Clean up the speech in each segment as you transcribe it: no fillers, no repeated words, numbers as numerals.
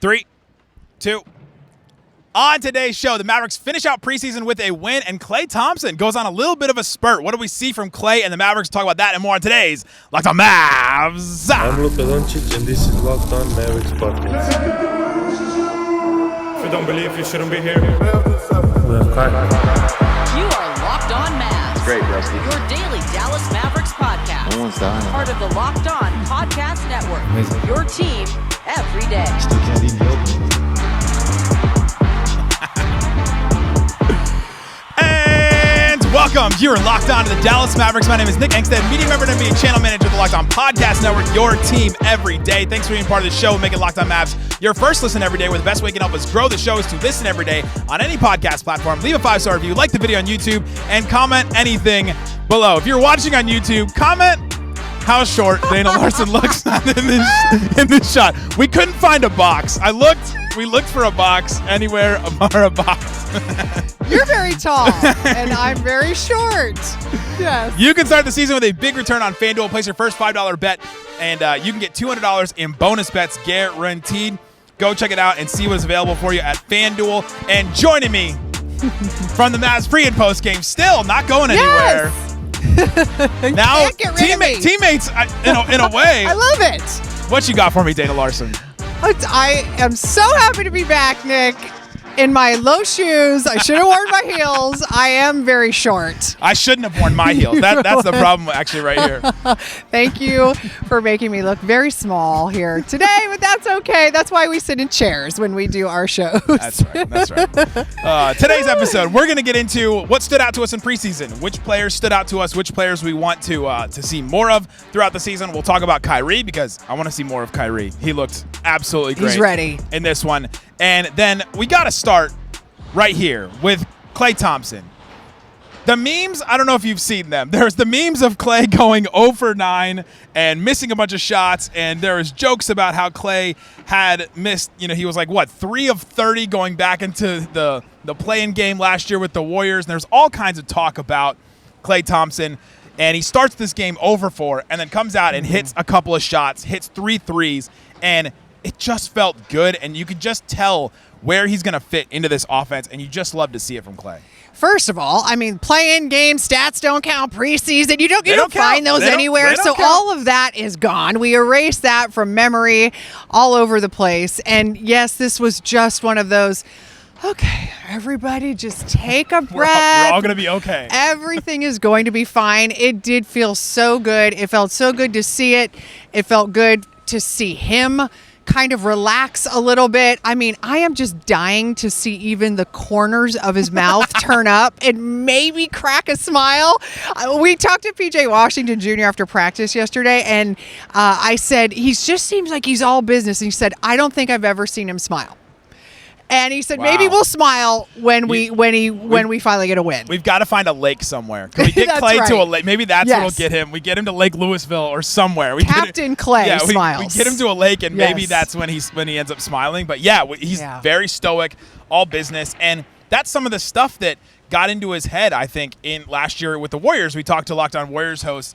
3, 2. On today's show, the Mavericks finish out preseason with a win, and Klay Thompson goes on a little bit of a spurt. What do we see from Klay and the Mavericks? Talk about that and more on today's Locked On Mavs. I'm Luka, Doncic, and this is Locked On Mavericks podcast. If you don't believe, you shouldn't be here. We have Kyrie. You are Locked On Mavs. Great, Rusty. Your daily Dallas Mavericks podcast. No one's dying. Part of the Locked On Podcast Network. Amazing. Your team every day. Still can't eat milk. And welcome. You're locked on to the Dallas Mavericks. My name is Nick Angstadt, media member and NBA channel manager of the Locked On Podcast Network, your team every day. Thanks for being part of the show and making Locked On Mavs your first listen every day, where the best way you can help us grow the show is to listen every day on any podcast platform. Leave a 5-star review, like the video on YouTube, and comment anything below. If you're watching on YouTube, comment how short Dana Larson looks in this shot. We couldn't find a box. We looked for a box anywhere but a box. You're very tall, and I'm very short. Yes. You can start the season with a big return on FanDuel. Place your first $5 bet, and you can get $200 in bonus bets guaranteed. Go check it out and see what's available for you at FanDuel. And joining me from the Mavs pre- and post-game, still not going anywhere. Now, can't get rid of me. teammates, in a way. I love it. What you got for me, Dana Larson? I am so happy to be back, Nick. In my low shoes, I should have worn my heels. I am very short. I shouldn't have worn my heels. That's the problem, actually, right here. Thank you for making me look very small here today, but that's okay. That's why we sit in chairs when we do our shows. That's right. Today's episode, we're going to get into what stood out to us in preseason, which players stood out to us, which players we want to see more of throughout the season. We'll talk about Kyrie because I want to see more of Kyrie. He looked absolutely great. He's ready in this one. And then we got to start right here with Klay Thompson. The memes, I don't know if you've seen them. There's the memes of Klay going 0 for 9 and missing a bunch of shots, and there was jokes about how Klay had missed, he was like, 3 of 30 going back into the play-in game last year with the Warriors, and there's all kinds of talk about Klay Thompson, and he starts this game 0 for 4 and then comes out and hits a couple of shots, hits 3 threes, and it just felt good, and you could just tell where he's going to fit into this offense, and you just love to see it from Klay. First of all, play-in game stats don't count preseason. You don't find those anywhere. So count. All of that is gone. We erased that from memory all over the place. And yes, this was just one of those, okay, everybody just take a breath. We're all going to be okay. Everything is going to be fine. It did feel so good. It felt so good to see it. It felt good to see him kind of relax a little bit. I am just dying to see even the corners of his mouth turn up and maybe crack a smile. We talked to PJ Washington Jr. after practice yesterday, and I said, he just seems like he's all business. And he said, I don't think I've ever seen him smile. And he said, maybe we'll smile when we finally get a win. We've got to find a lake somewhere. Can we get Klay to a lake? Maybe that's what'll get him. We get him to Lake Louisville or somewhere. Captain Klay smiles. We get him to a lake, and maybe that's when he ends up smiling. But he's very stoic, all business, and that's some of the stuff that got into his head, I think, in last year with the Warriors. We talked to Locked On Warriors hosts,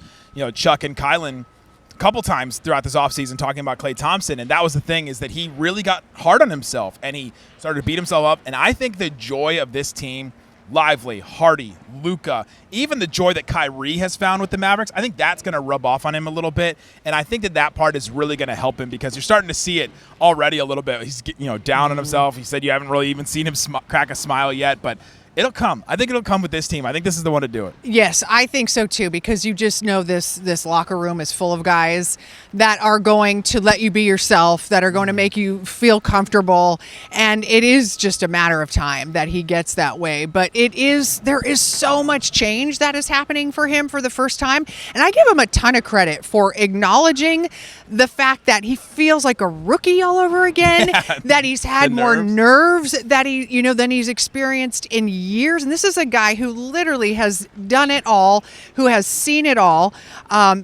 Chuck and Kylan, a couple times throughout this offseason talking about Klay Thompson, and that was the thing, is that he really got hard on himself and he started to beat himself up. And I think the joy of this team, Lively, Hardy, Luka, even the joy that Kyrie has found with the Mavericks, I think that's going to rub off on him a little bit, and I think that part is really going to help him because you're starting to see it already a little bit. He's down on himself. He said you haven't really even seen him crack a smile yet, but it'll come. I think it'll come with this team. I think this is the one to do it. Yes, I think so too, because you just know this locker room is full of guys that are going to let you be yourself, that are going to make you feel comfortable, and it is just a matter of time that he gets that way. But there is so much change that is happening for him for the first time, and I give him a ton of credit for acknowledging the fact that he feels like a rookie all over again, that he's had more nerves that than he's experienced in years. And this is a guy who literally has done it all, who has seen it all.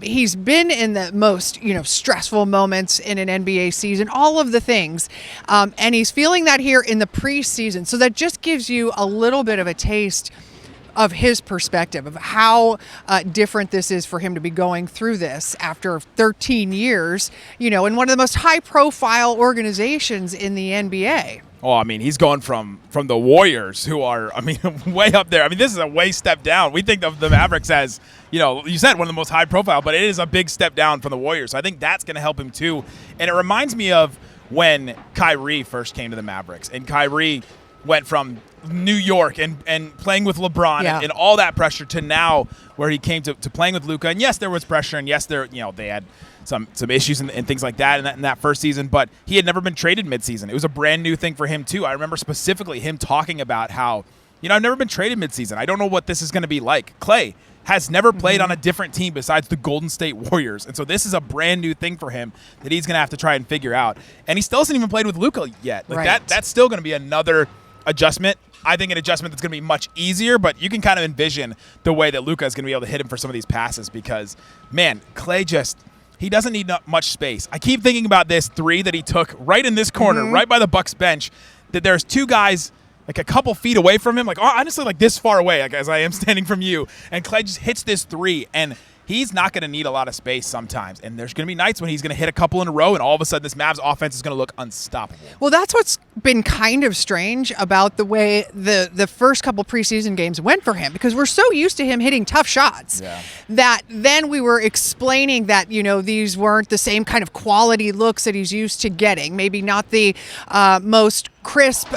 He's been in the most, stressful moments in an NBA season, all of the things. And he's feeling that here in the preseason. So that just gives you a little bit of a taste of his perspective of how different this is for him to be going through this after 13 years, in one of the most high-profile organizations in the NBA. Oh, I mean, he's going from the Warriors, who are, way up there. This is a way step down. We think of the Mavericks as, you said one of the most high profile, but it is a big step down from the Warriors. So I think that's going to help him too. And it reminds me of when Kyrie first came to the Mavericks, and Kyrie went from New York and playing with LeBron and all that pressure to now where he came to playing with Luka. And yes, there was pressure, and yes, they had some issues and things like that in that first season, but he had never been traded midseason. It was a brand new thing for him too. I remember specifically him talking about how, I've never been traded midseason. I don't know what this is going to be like. Klay has never played on a different team besides the Golden State Warriors, and so this is a brand new thing for him that he's going to have to try and figure out. And he still hasn't even played with Luka yet. That's still going to be another adjustment. I think an adjustment that's going to be much easier, but you can kind of envision the way that Luka is going to be able to hit him for some of these passes because, man, Klay he doesn't need much space. I keep thinking about this three that he took right in this corner, right by the Bucks bench, that there's two guys like a couple feet away from him, honestly this far away, as I am standing from you, and Klay just hits this three, and he's not going to need a lot of space sometimes. And there's going to be nights when he's going to hit a couple in a row, and all of a sudden this Mavs offense is going to look unstoppable. Well, that's what's been kind of strange about the way the first couple preseason games went for him, because we're so used to him hitting tough shots that then we were explaining that, these weren't the same kind of quality looks that he's used to getting. Maybe not the most crisp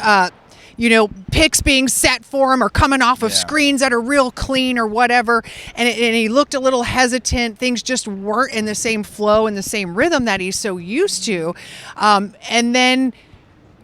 picks being set for him or coming off of screens that are real clean or whatever. And he looked a little hesitant. Things just weren't in the same flow and the same rhythm that he's so used to. And then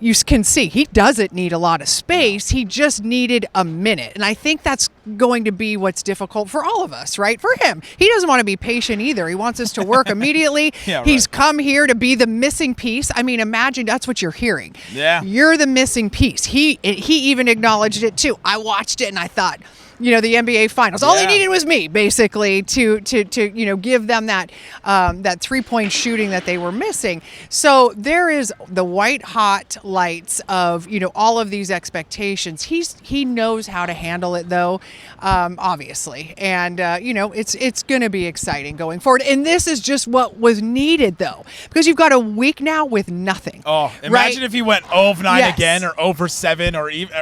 you can see he doesn't need a lot of space. He just needed a minute. And I think that's going to be what's difficult for all of us, right? For him, he doesn't want to be patient either. He wants us to work immediately. He's come here to be the missing piece. Imagine that's what you're hearing. Yeah. You're the missing piece. He even acknowledged it too. I watched it and I thought, the NBA Finals. All they needed was me, basically, to give them that 3-point shooting that they were missing. So there is the white hot lights of all of these expectations. He knows how to handle it though, obviously, and it's going to be exciting going forward. And this is just what was needed though, because you've got a week now with nothing. Oh, imagine if he went 0 of 9 again, or 0 for 7, or even.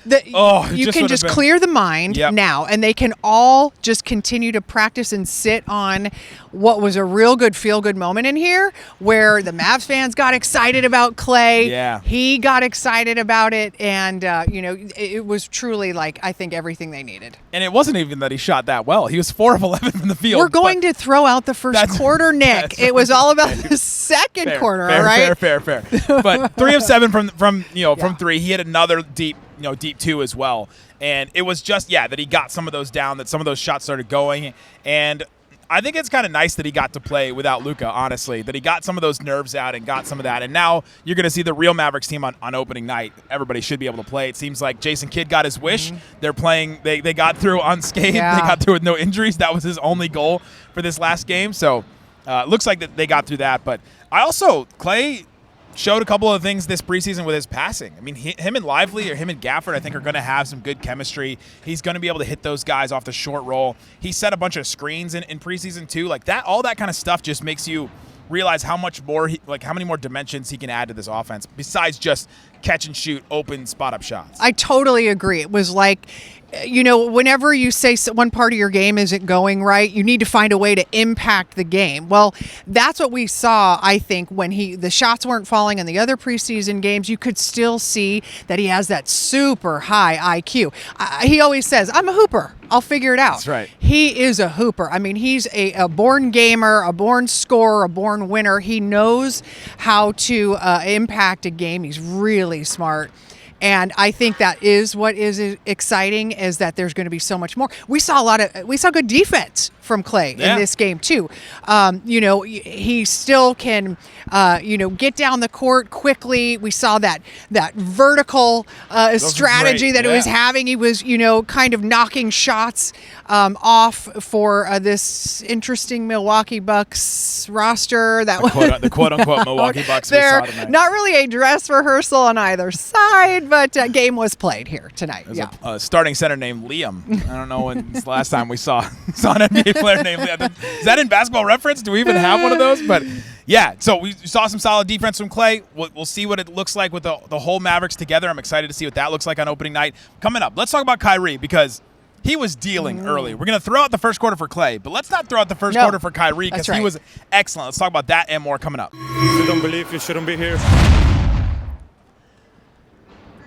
You can just clear the mind now, and they can all just continue to practice and sit on what was a real good feel-good moment in here, where the Mavs fans got excited about Klay. Yeah. He got excited about it, and it was truly I think everything they needed. And it wasn't even that he shot that well. He was 4 of 11 from the field. We're going to throw out the first quarter, Nick. It was all about the second quarter, all right? Fair. But 3 of 7 from 3. He hit another deep 2 as well. And it was just, that he got some of those down, that some of those shots started going. And I think it's kind of nice that he got to play without Luka, honestly, that he got some of those nerves out and got some of that. And now you're going to see the real Mavericks team on opening night. Everybody should be able to play. It seems like Jason Kidd got his wish. They're playing, they got through unscathed. They got through with no injuries. That was his only goal for this last game. So looks like that they got through that. But Klay showed a couple of things this preseason with his passing. Him and Lively, or him and Gafford, I think are going to have some good chemistry. He's going to be able to hit those guys off the short roll. He set a bunch of screens in preseason too. All that kind of stuff just makes you realize how much more, how many more dimensions he can add to this offense besides just catch and shoot, open spot up shots. I totally agree. It was whenever you say one part of your game isn't going right, you need to find a way to impact the game. Well, that's what we saw, I think, when the shots weren't falling in the other preseason games. You could still see that he has that super high IQ. He always says, I'm a hooper. I'll figure it out. That's right. He is a hooper. He's a born gamer, a born scorer, a born winner. He knows how to impact a game. He's really smart. And I think that is what is exciting, is that there's going to be so much more. We saw good defense from Klay in this game too. He still can, get down the court quickly. We saw that vertical strategy that he was having. He was, kind of knocking shots off for this interesting Milwaukee Bucks roster. The quote unquote Milwaukee Bucks. They're not really a dress rehearsal on either side, but game was played here tonight. There's a starting center named Liam. I don't know when's the last time we saw an NBA player named Liam. Is that in Basketball Reference? Do we even have one of those? But yeah, so we saw some solid defense from Klay. We'll see what it looks like with the whole Mavericks together. I'm excited to see what that looks like on opening night. Coming up, let's talk about Kyrie because he was dealing early. We're going to throw out the first quarter for Klay, but let's not throw out the first quarter for Kyrie because he was excellent. Let's talk about that and more coming up. If you don't believe, you shouldn't be here.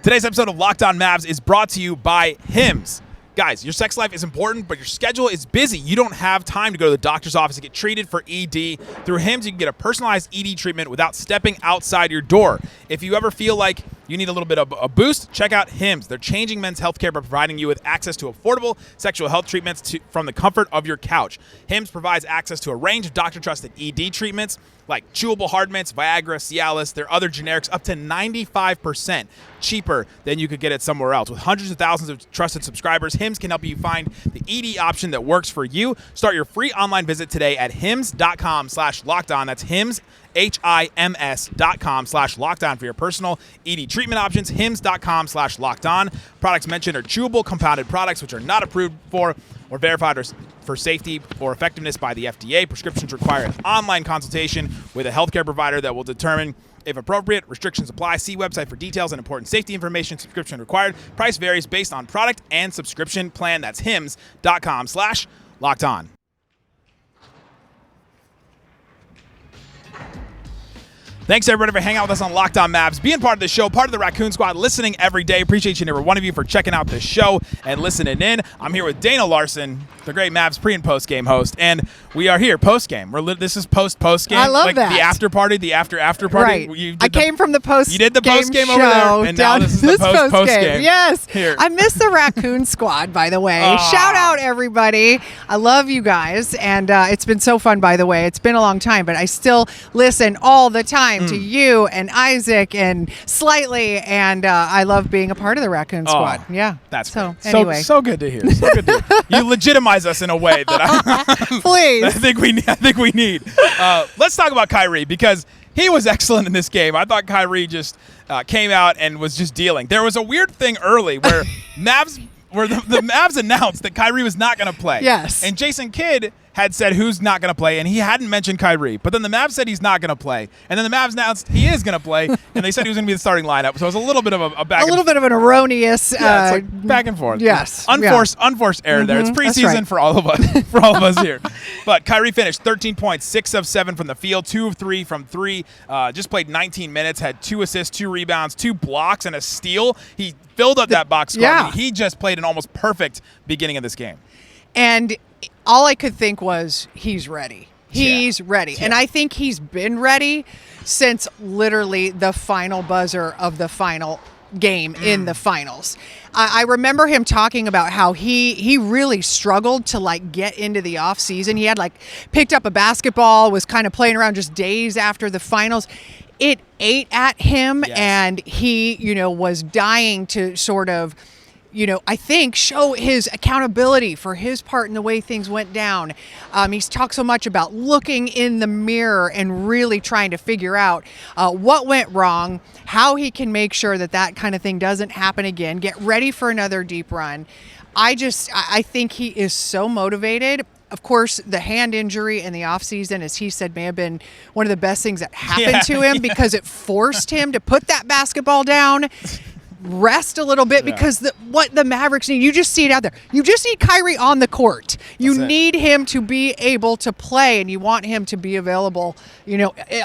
Today's episode of Locked On Mavs is brought to you by Hims. Guys, your sex life is important, but your schedule is busy. You don't have time to go to the doctor's office to get treated for ED. Through Hims, you can get a personalized ED treatment without stepping outside your door. If you ever feel like you need a little bit of a boost, check out Hims. They're changing men's healthcare by providing you with access to affordable sexual health treatments from the comfort of your couch. Hims provides access to a range of doctor-trusted ED treatments like chewable hard mints, Viagra, Cialis, their other generics, up to 95% cheaper than you could get it somewhere else. With hundreds of thousands of trusted subscribers, Hims can help you find the ED option that works for you. Start your free online visit today at hims.com/lockedon. That's Hims, HIMS.com/lockedon for your personal ED treatment options. Hims.com/lockedon. Products mentioned are chewable compounded products which are not approved for or verified for safety or effectiveness by the FDA. Prescriptions require an online consultation with a healthcare provider that will determine if appropriate. Restrictions apply. See website for details and important safety information. Subscription required. Price varies based on product and subscription plan. That's hims.com/lockedon. Thanks, everybody, for hanging out with us on Locked On Mavs, being part of the show, part of the Raccoon Squad, listening every day. Appreciate each and every one of you for checking out the show and listening in. I'm here with Dana Larson, the great Mavs pre- and post-game host, and we are here post-game. This is post-game. I love like that. The after party, the after party. Right. I came from the post-game. You did the post-game over there, and now this is the post-game. Yes. Here. I miss the Raccoon Squad, by the way. Shout out, everybody. I love you guys, and it's been so fun, by the way. It's been a long time, but I still listen all the time to you and Isaac and Slightly, and I love being a part of the Raccoon Squad. Yeah. That's so. Great. Anyway. So good to hear. So good to hear. You legitimize us in a way that Please. I think we need. Let's talk about Kyrie because he was excellent in this game. I thought Kyrie just came out and was just dealing. There was a weird thing early where the Mavs announced that Kyrie was not going to play. Yes. And Jason Kidd had said who's not going to play, and he hadn't mentioned Kyrie. But then the Mavs said he's not going to play, and then the Mavs announced he is going to play, and they said he was going to be the starting lineup. So it was a little bit of a back. A little bit of an errorious. It's like back and forth. Yes. Unforced error there. It's preseason right. for all of us. For all of us here. But Kyrie finished 13 points, 6 of 7 from the field, 2 of 3 from 3. Just played 19 minutes, had 2 assists, 2 rebounds, 2 blocks, and a steal. He filled up that box score. Yeah. I mean, he just played an almost perfect beginning of this game. And all I could think was, he's ready. He's ready. Yeah. And I think he's been ready since literally the final buzzer of the final game in the finals. I remember him talking about how he really struggled to get into the off season. He had picked up a basketball, was kind of playing around just days after the finals. It ate at him, yes. and he, was dying to sort of, I think show his accountability for his part in the way things went down. He's talked so much about looking in the mirror and really trying to figure out what went wrong, how he can make sure that kind of thing doesn't happen again, get ready for another deep run. I think he is so motivated. Of course, the hand injury in the offseason, as he said, may have been one of the best things that happened to him because it forced him to put that basketball down, rest a little bit, because what the Mavericks need, you just see it out there. You just need Kyrie on the court. You need him to be able to play, and you want him to be available,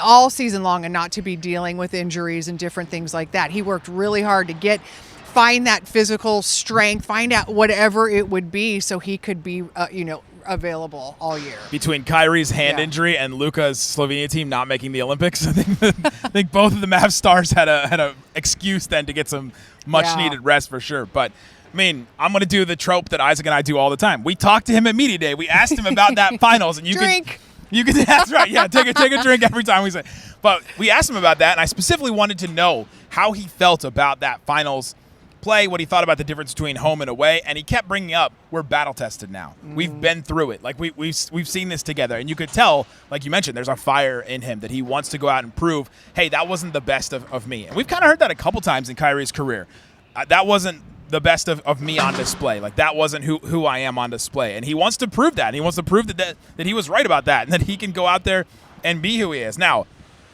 all season long and not to be dealing with injuries and different things like that. He worked really hard to find that physical strength, find out whatever it would be so he could be, available all year. Between Kyrie's hand injury and Luka's Slovenia team not making the Olympics, I think both of the Mavs stars had a excuse then to get some much needed rest for sure. But I mean, I'm going to do the trope that Isaac and I do all the time. We talked to him at media day. We asked him about that finals, and you can that's right. Yeah, take a drink every time we say. But we asked him about that, and I specifically wanted to know how he felt about that finals play, what he thought about the difference between home and away, and he kept bringing up, we're battle tested now. We've been through it. We've seen this together, and you could tell, like you mentioned, there's a fire in him that he wants to go out and prove, hey, that wasn't the best of me. And we've kind of heard that a couple times in Kyrie's career. that wasn't the best of me on display. Like, that wasn't who I am on display. And he wants to prove that. And he wants to prove that he was right about that and that he can go out there and be who he is. Now,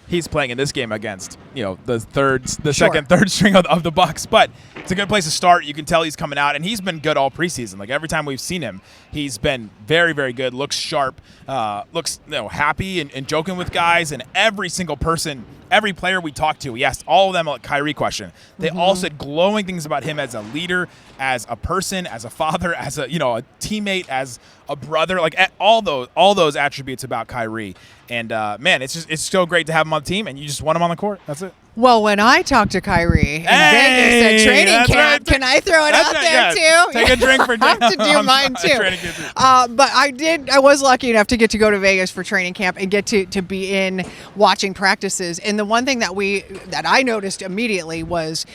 he's playing in this game against, the second, third string of the Bucks, but it's a good place to start. You can tell he's coming out, and he's been good all preseason. Like, every time we've seen him, he's been very, very good. Looks sharp, looks happy and joking with guys, and every single person, every player we talked to, we asked all of them a Kyrie question. They all said glowing things about him as a leader, as a person, as a father, as a a teammate, as a brother, like all those attributes about Kyrie. And man, it's so great to have him on the team, and you just want him on the court. That's it. Well, when I talked to Kyrie in Vegas at training camp, right. Can I throw it out there too? Take a drink for I have to do mine too. But I was lucky enough to get to go to Vegas for training camp and get to be in watching practices. And the one thing that I noticed immediately was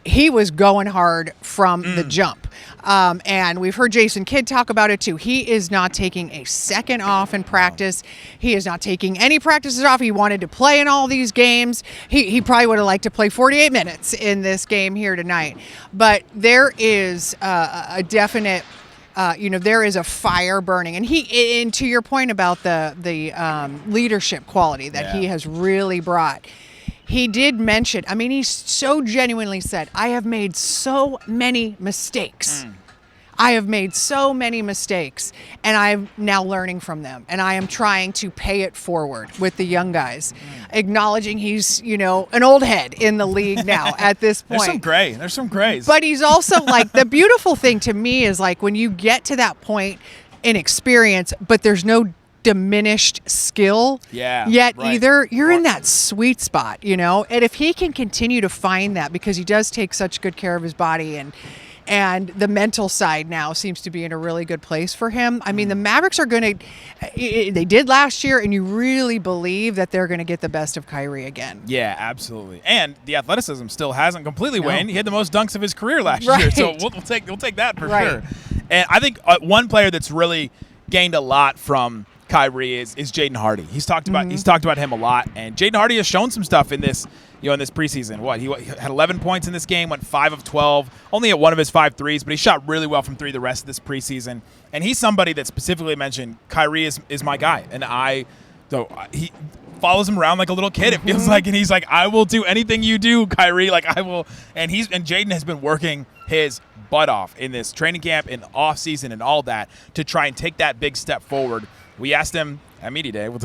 he was going hard from the jump. And we've heard Jason Kidd talk about it too. He is not taking a second off in practice. He is not taking any practices off. He wanted to play in all these games. He probably would have liked to play 48 minutes in this game here tonight. But there is a definite there is a fire burning, and to your point about the leadership quality that he has really brought. He did mention, he so genuinely said, I have made so many mistakes. I have made so many mistakes, and I'm now learning from them, and I am trying to pay it forward with the young guys, acknowledging he's, an old head in the league now at this point. There's some grays. But he's also like, the beautiful thing to me is like when you get to that point in experience, but there's no diminished skill yet either, you're in that sweet spot, and if he can continue to find that, because he does take such good care of his body, and the mental side now seems to be in a really good place for him. The Mavericks are going to, they did last year, and you really believe that they're going to get the best of Kyrie again. Yeah, absolutely. And the athleticism still hasn't completely waned. He had the most dunks of his career last year, so we'll take that for sure. And I think one player that's really gained a lot from Kyrie is Jaden Hardy. He's talked about him a lot, and Jaden Hardy has shown some stuff in this in this preseason. He had 11 points in this game, went 5 of 12, only at one of his 5 threes, but he shot really well from 3 the rest of this preseason. And he's somebody that specifically mentioned Kyrie is my guy, and he follows him around like a little kid. It feels like, and he's like, I will do anything you do, Kyrie. Like I will, and Jaden has been working his butt off in this training camp, in the off season, and all that to try and take that big step forward. We asked him at Media Day, what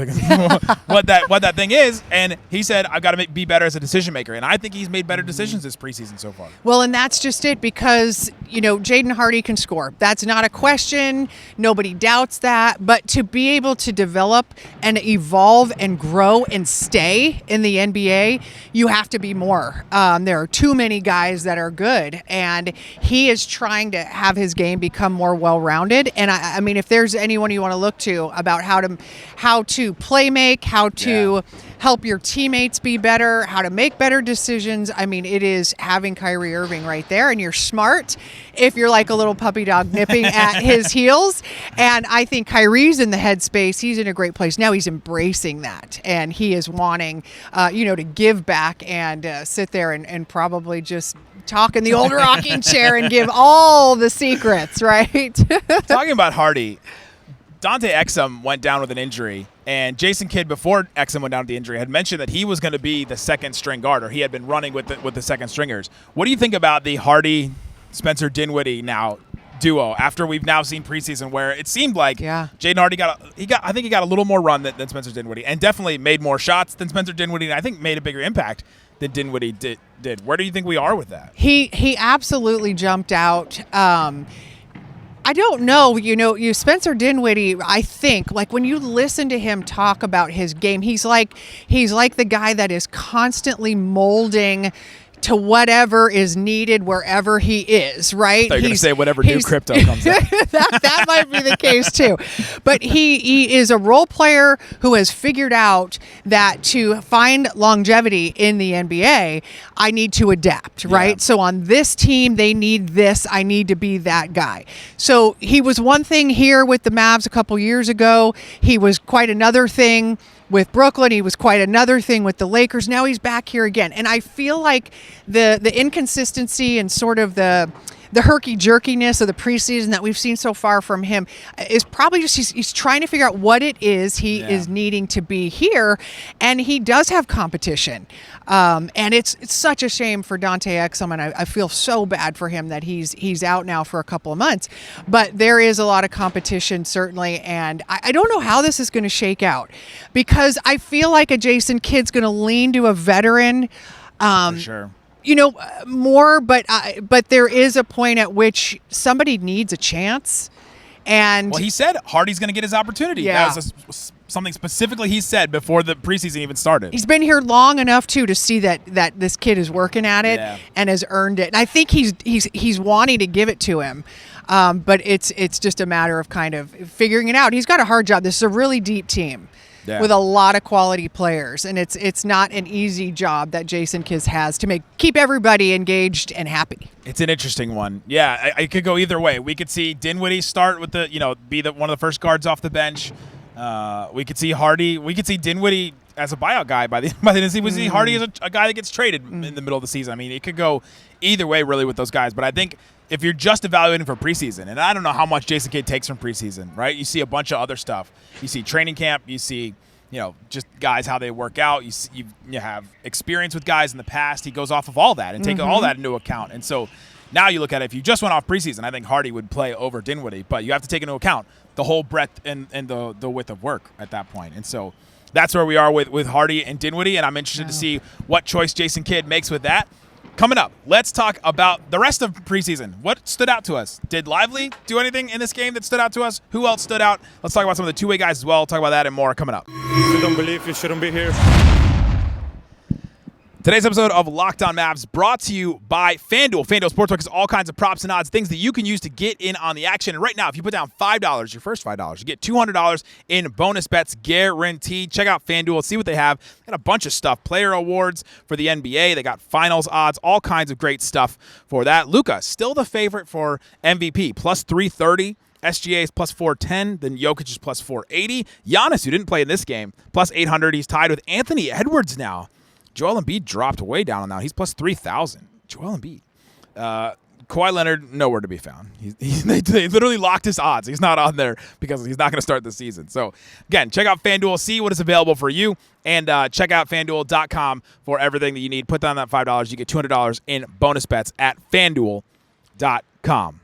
that thing is, and he said, I've got to be better as a decision maker, and I think he's made better decisions this preseason so far. Well, and that's just it, because Jaden Hardy can score. That's not a question. Nobody doubts that. But to be able to develop and evolve and grow and stay in the NBA, you have to be more. There are too many guys that are good, and he is trying to have his game become more well-rounded. And I mean, if there's anyone you want to look to about how to play make, how to help your teammates be better, how to make better decisions. It is having Kyrie Irving right there, and you're smart if you're like a little puppy dog nipping at his heels. And I think Kyrie's in the headspace. He's in a great place now. He's embracing that, and he is wanting, to give back and sit there and probably just talk in the old rocking chair and give all the secrets, right? Talking about Hardy, Dante Exum went down with an injury, and Jason Kidd, before Exum went down with the injury, had mentioned that he was going to be the second string guard, or he had been running with the second stringers. What do you think about the Hardy Spencer Dinwiddie now duo after we've now seen preseason, where it seemed like Jaden Hardy I think he got a little more run than Spencer Dinwiddie, and definitely made more shots than Spencer Dinwiddie, and I think made a bigger impact than Dinwiddie did. Where do you think we are with that? He absolutely jumped out. I don't know, Spencer Dinwiddie, I think, like when you listen to him talk about his game, he's like the guy that is constantly molding to whatever is needed wherever he is, right? I thought you were going to say whatever new crypto comes out. that might be the case too. But he is a role player who has figured out that to find longevity in the NBA, I need to adapt, right? Yeah. So on this team, they need this. I need to be that guy. So he was one thing here with the Mavs a couple years ago. He was quite another thing with Brooklyn. He was quite another thing with the Lakers. Now he's back here again. And I feel like the inconsistency and sort of the herky-jerkiness of the preseason that we've seen so far from him is probably just he's trying to figure out what it is he is needing to be here, and he does have competition. And it's such a shame for Dante Exum, and I feel so bad for him that he's out now for a couple of months. But there is a lot of competition, certainly, and I don't know how this is going to shake out, because I feel like a Jason Kidd's going to lean to a veteran. For sure. More, but there is a point at which somebody needs a chance. And well, he said Hardy's going to get his opportunity. Yeah. That was something specifically he said before the preseason even started. He's been here long enough too to see that this kid is working at it and has earned it. And I think he's wanting to give it to him. But it's just a matter of kind of figuring it out. He's got a hard job. This is a really deep team. Yeah. With a lot of quality players, and it's not an easy job that Jason Kidd has to keep everybody engaged and happy. It's an interesting one. Yeah, it could go either way. We could see Dinwiddie start with be one of the first guards off the bench. We could see Hardy. We could see Dinwiddie as a buyout guy by the end of the season. We see Hardy as a guy that gets traded in the middle of the season. I mean, it could go either way really with those guys. But I think if you're just evaluating for preseason, and I don't know how much Jason Kidd takes from preseason, right? You see a bunch of other stuff. You see training camp. You see, just guys, how they work out. You have experience with guys in the past. He goes off of all that and take all that into account. And so now you look at it, if you just went off preseason, I think Hardy would play over Dinwiddie. But you have to take into account the whole breadth and the width of work at that point. And so that's where we are with Hardy and Dinwiddie, and I'm interested to see what choice Jason Kidd makes with that. Coming up, let's talk about the rest of preseason. What stood out to us? Did Lively do anything in this game that stood out to us? Who else stood out? Let's talk about some of the two-way guys as well. Talk about that and more coming up. If you don't believe, you shouldn't be here. Today's episode of Locked On Mavs brought to you by FanDuel. FanDuel Sportsbook is all kinds of props and odds, things that you can use to get in on the action. And right now, if you put down $5, your first $5, you get $200 in bonus bets guaranteed. Check out FanDuel, see what they have. They got a bunch of stuff. Player awards for the NBA. They got finals odds, all kinds of great stuff for that. Luka, still the favorite for MVP, plus 330. SGA is plus 410. Then Jokic is plus 480. Giannis, who didn't play in this game, plus 800. He's tied with Anthony Edwards now. Joel Embiid dropped way down now. He's plus 3,000. Joel Embiid. Kawhi Leonard, nowhere to be found. They literally locked his odds. He's not on there because he's not going to start the season. So, again, check out FanDuel. See what is available for you. And check out FanDuel.com for everything that you need. Put down that $5. You get $200 in bonus bets at FanDuel.com.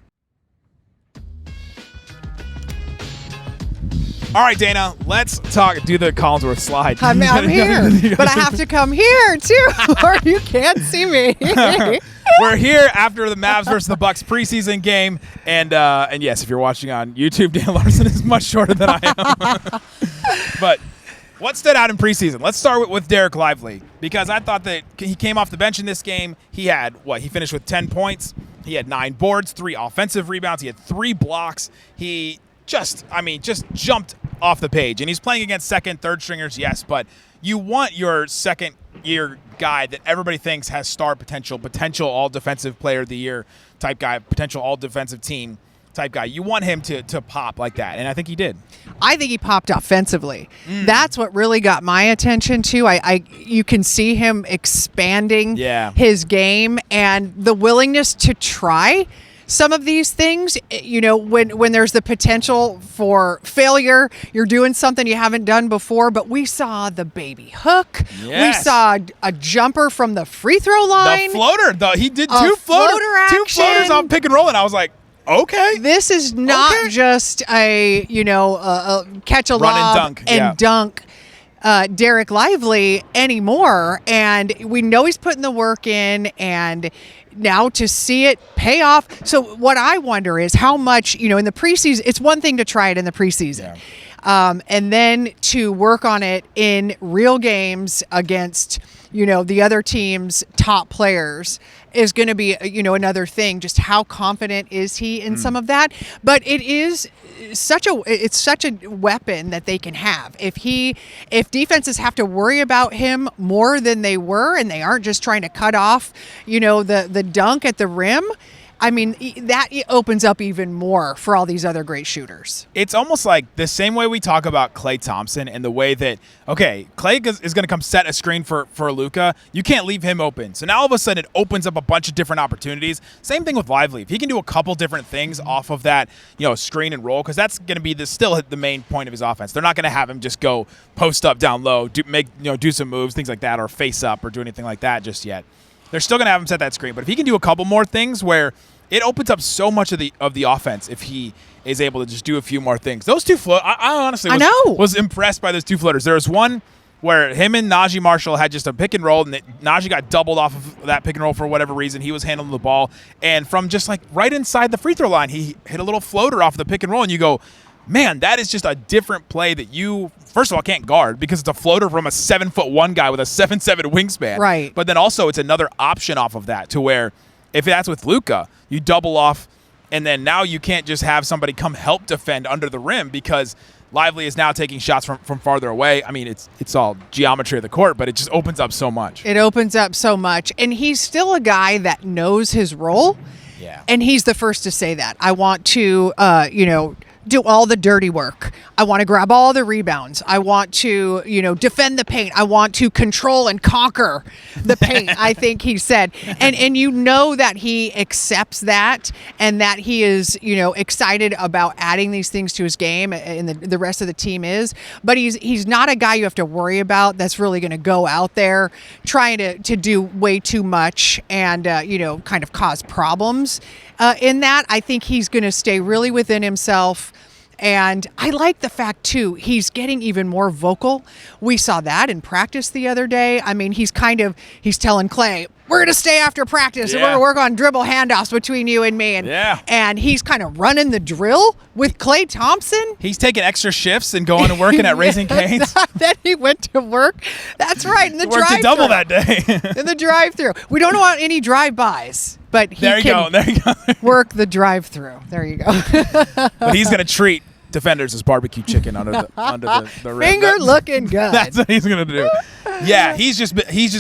All right, Dana, let's do the Collinsworth slide. I'm here, but I have to come here, too, or you can't see me. We're here after the Mavs versus the Bucks preseason game. And yes, if you're watching on YouTube, Dana Larson is much shorter than I am. But what stood out in preseason? Let's start with Dereck Lively, because I thought that he came off the bench in this game. He had, he finished with 10 points. He had 9 boards, 3 offensive rebounds. He had 3 blocks. He just jumped off the page. And he's playing against second, third stringers, yes, but you want your second-year guy that everybody thinks has star potential all-defensive player of the year type guy, potential all-defensive team type guy. You want him to pop like that, and I think he did. I think he popped offensively. That's what really got my attention, too. You can see him expanding his game and the willingness to try some of these things. When there's the potential for failure, you're doing something you haven't done before. But we saw the baby hook. Yes. We saw a jumper from the free throw line. The floater. He did two floaters on pick and roll, and I was like, okay. This is not just a catch a run lob and dunk Dereck Lively anymore. And we know he's putting the work in, and now to see it pay off. So what I wonder is how much, in the preseason, it's one thing to try it in the preseason. And then to work on it in real games against, the other team's top players is going to be, another thing. Just how confident is he in some of that? But it's such a weapon that they can have. If defenses have to worry about him more than they were, and they aren't just trying to cut off, the dunk at the rim, I mean, that opens up even more for all these other great shooters. It's almost like the same way we talk about Klay Thompson and the way that, okay, Klay is going to come set a screen for Luka. You can't leave him open. So now all of a sudden it opens up a bunch of different opportunities. Same thing with Lively. If he can do a couple different things off of that, screen and roll, because that's going to be still the main point of his offense. They're not going to have him just go post up down low, do some moves, things like that, or face up or do anything like that just yet. They're still going to have him set that screen. But if he can do a couple more things where it opens up so much of the offense if he is able to just do a few more things. Those two float. I honestly was impressed by those two floaters. There was one where him and Najee Marshall had just a pick and roll, and Najee got doubled off of that pick and roll for whatever reason. He was handling the ball, and from just like right inside the free throw line, he hit a little floater off the pick and roll, and you go, man, that is just a different play that you, first of all, can't guard because it's a floater from a 7'1" guy with a 7'7" wingspan. Right. But then also it's another option off of that to where if that's with Luka, you double off, and then now you can't just have somebody come help defend under the rim because Lively is now taking shots from farther away. I mean, it's all geometry of the court, but it just opens up so much. It opens up so much. And he's still a guy that knows his role. Yeah. And he's the first to say that. I want to, do all the dirty work. I want to grab all the rebounds. I want to, defend the paint. I want to control and conquer the paint, I think he said. And you know that he accepts that and that he is, excited about adding these things to his game, and the rest of the team is. But he's not a guy you have to worry about that's really going to go out there trying to do way too much and, kind of cause problems. In that, I think he's going to stay really within himself. And I like the fact, too, he's getting even more vocal. We saw that in practice the other day. I mean, he's telling Klay, we're going to stay after practice and we're going to work on dribble handoffs between you and me. And he's kind of running the drill with Klay Thompson. He's taking extra shifts and going and working at Raising Cane's. Then he went to work. That's right. In the drive-thru. Worked a double that day. In the drive-thru. We don't want any drive-bys. But he there you go. Work the drive-through. There you go. But he's going to treat defenders as barbecue chicken under the rim. Finger looking good. That's what he's going to do. Yeah, he's just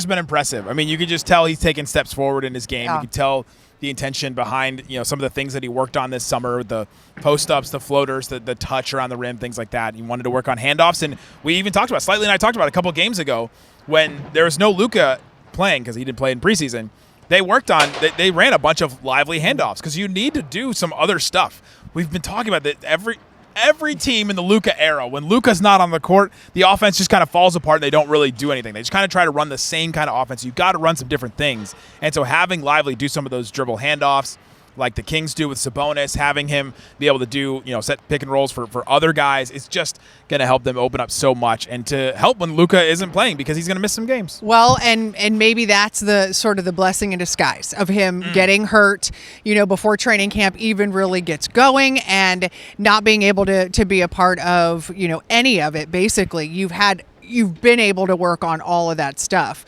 been impressive. I mean, you can just tell he's taking steps forward in his game. You can tell the intention behind some of the things that he worked on this summer, the post-ups, the floaters, the touch around the rim, things like that. He wanted to work on handoffs, and we even talked about Slightly and I talked about a couple of games ago when there was no Luka playing because he didn't play in preseason. They worked on they ran a bunch of lively handoffs because you need to do some other stuff. We've been talking about that every team in the Luka era, when Luka's not on the court, the offense just kind of falls apart and they don't really do anything. They just kind of try to run the same kind of offense. You've got to run some different things. And so having Lively do some of those dribble handoffs like the Kings do with Sabonis, having him be able to do, set pick and rolls for other guys, it's just going to help them open up so much and to help when Luka isn't playing because he's going to miss some games. Well, and maybe that's the sort of the blessing in disguise of him getting hurt, before training camp even really gets going and not being able to be a part of, any of it. Basically, you've been able to work on all of that stuff.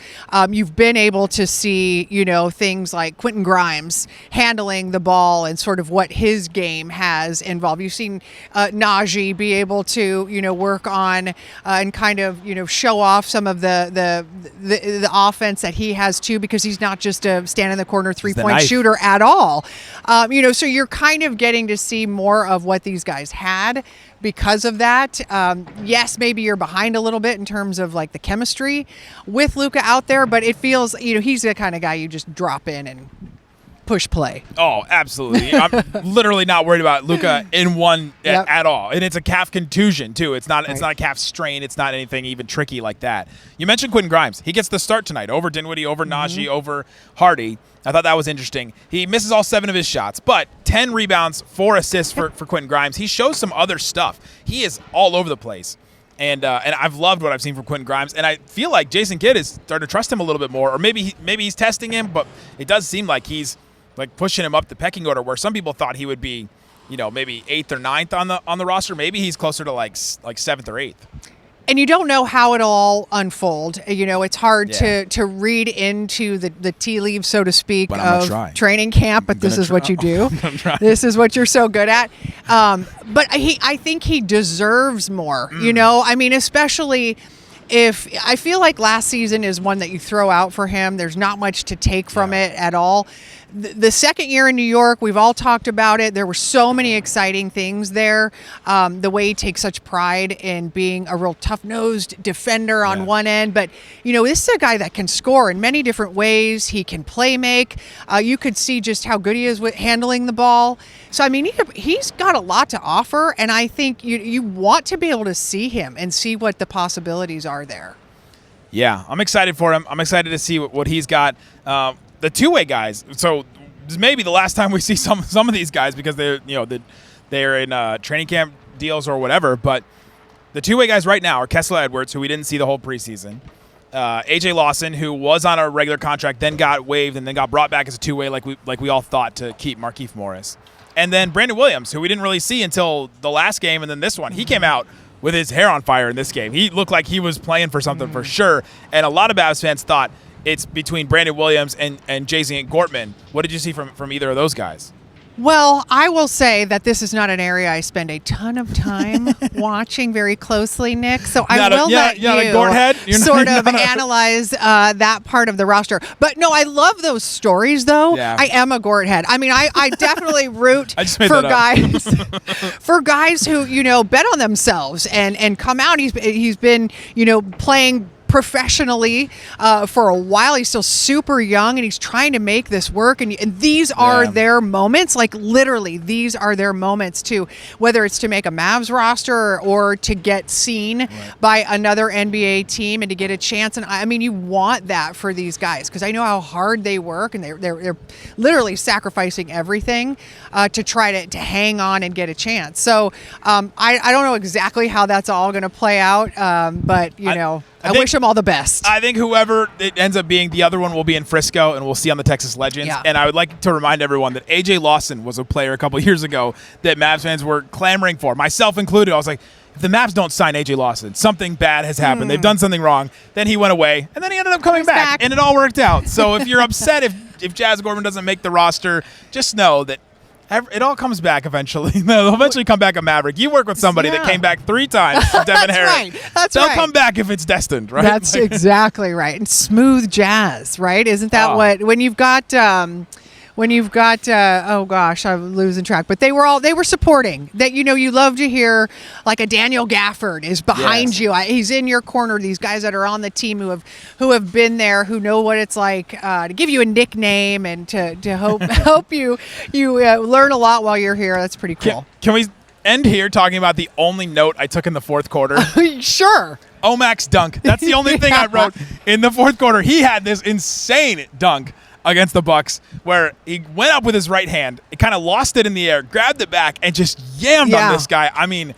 You've been able to see, things like Quentin Grimes handling the ball and sort of what his game has involved. You've seen Najee be able to, work on and kind of, show off some of the offense that he has too, because he's not just a stand in the corner 3-point shooter at all. So you're kind of getting to see more of what these guys had because of that. Yes, maybe you're behind a little bit in terms of like the chemistry with Luka out there, but it feels, he's the kind of guy you just drop in and push play. Oh, absolutely. I'm literally not worried about Luka in one at all. And it's a calf contusion too. It's not a calf strain. It's not anything even tricky like that. You mentioned Quentin Grimes. He gets the start tonight over Dinwiddie, over Najee, over Hardy. I thought that was interesting. He misses all 7 of his shots, but 10 rebounds, 4 assists for Quentin Grimes. He shows some other stuff. He is all over the place. And I've loved what I've seen from Quentin Grimes, and I feel like Jason Kidd is starting to trust him a little bit more, or maybe he's testing him, but it does seem like he's like pushing him up the pecking order, where some people thought he would be, maybe 8th or 9th on the roster. Maybe he's closer to like 7th or 8th. And you don't know how it'll all unfold. It's hard to read into the tea leaves, so to speak, of training camp, but this is what you do. This is what you're so good at. But I think he deserves more, especially if I feel like last season is one that you throw out for him, there's not much to take from it at all. The second year in New York, we've all talked about it. There were so many exciting things there. The way he takes such pride in being a real tough-nosed defender on one end. But, this is a guy that can score in many different ways. He can play make. You could see just how good he is with handling the ball. So, I mean, he's got a lot to offer, and I think you want to be able to see him and see what the possibilities are there. Yeah, I'm excited for him. I'm excited to see what he's got. The two-way guys. So this may be the last time we see some of these guys because they're in training camp deals or whatever. But the two-way guys right now are Kessler Edwards, who we didn't see the whole preseason. AJ Lawson, who was on a regular contract, then got waived and then got brought back as a two-way, like we all thought, to keep Markieff Morris. And then Brandon Williams, who we didn't really see until the last game, and then this one. He came out with his hair on fire in this game. He looked like he was playing for something for sure. And a lot of Mavs fans thought it's between Brandon Williams and Jason Gortman. What did you see from either of those guys? Well, I will say that this is not an area I spend a ton of time watching very closely, Nick. So I will let you sort of analyze that part of the roster. But no, I love those stories, though. Yeah. I am a Gort head. I mean, I definitely root for guys who bet on themselves and come out. He's been playing professionally for a while. He's still super young and he's trying to make this work, and these are their moments. Like literally these are their moments too, whether it's to make a Mavs roster or to get seen by another NBA team and to get a chance. And I mean, you want that for these guys because I know how hard they work, and they're literally sacrificing everything to try to hang on and get a chance. So I don't know exactly how that's all going to play out, but I wish them all the best. I think whoever it ends up being, the other one will be in Frisco, and we'll see on the Texas Legends. Yeah. And I would like to remind everyone that AJ Lawson was a player a couple years ago that Mavs fans were clamoring for, myself included. I was like, if the Mavs don't sign AJ Lawson, something bad has happened. They've done something wrong. Then he went away, and then he ended up coming back, and it all worked out. So if you're upset if Jazz Gorman doesn't make the roster, just know that it all comes back eventually. They'll eventually come back a Maverick. You work with somebody that came back 3 times, Devin Harris. They'll come back if it's destined, right? That's exactly right. And smooth jazz, right? Isn't that what when you've got oh gosh, I'm losing track, but they were supporting that. You love to hear like a Daniel Gafford is behind you. He's in your corner. These guys that are on the team who have been there, who know what it's like to give you a nickname and to help you learn a lot while you're here. That's pretty cool. Can we end here talking about the only note I took in the fourth quarter? Sure. Omac's dunk. That's the only thing I wrote in the fourth quarter. He had this insane dunk against the Bucks, where he went up with his right hand, it kind of lost it in the air, grabbed it back, and just yammed on this guy. I mean,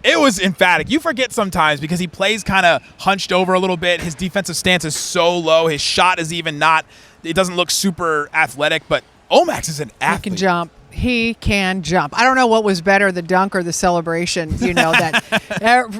it was emphatic. You forget sometimes because he plays kind of hunched over a little bit. His defensive stance is so low. His shot is even not – it doesn't look super athletic, but Omax is an athlete. He can jump. He can jump. I don't know what was better, the dunk or the celebration. That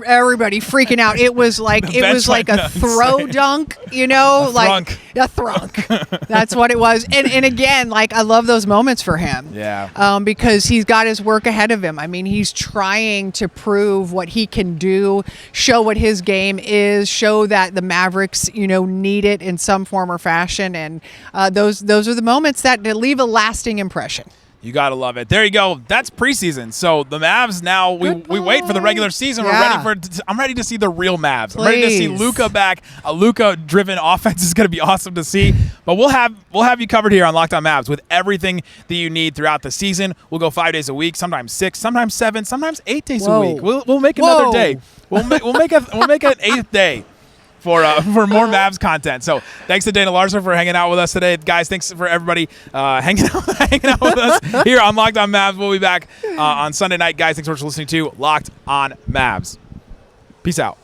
everybody freaking out. It was like a throw dunk. A thrunk. That's what it was. And again, like I love those moments for him. Yeah. Because he's got his work ahead of him. I mean, he's trying to prove what he can do, show what his game is, show that the Mavericks, need it in some form or fashion. And those are the moments that leave a lasting impression. You got to love it. There you go. That's preseason. So the Mavs now, we wait for the regular season. Yeah. I'm ready to see the real Mavs. I'm ready to see Luka back. A Luka-driven offense is going to be awesome to see. But we'll have you covered here on Locked On Mavs with everything that you need throughout the seaon. We'll go 5 days a week, sometimes 6, sometimes 7, sometimes 8 days a week. We'll make another day. We'll make an 8th day for more Mavs content. So thanks to Dana Larson for hanging out with us today. Guys, thanks for everybody hanging out with us here on Locked On Mavs. We'll be back on Sunday night. Guys, thanks for listening to Locked On Mavs. Peace out.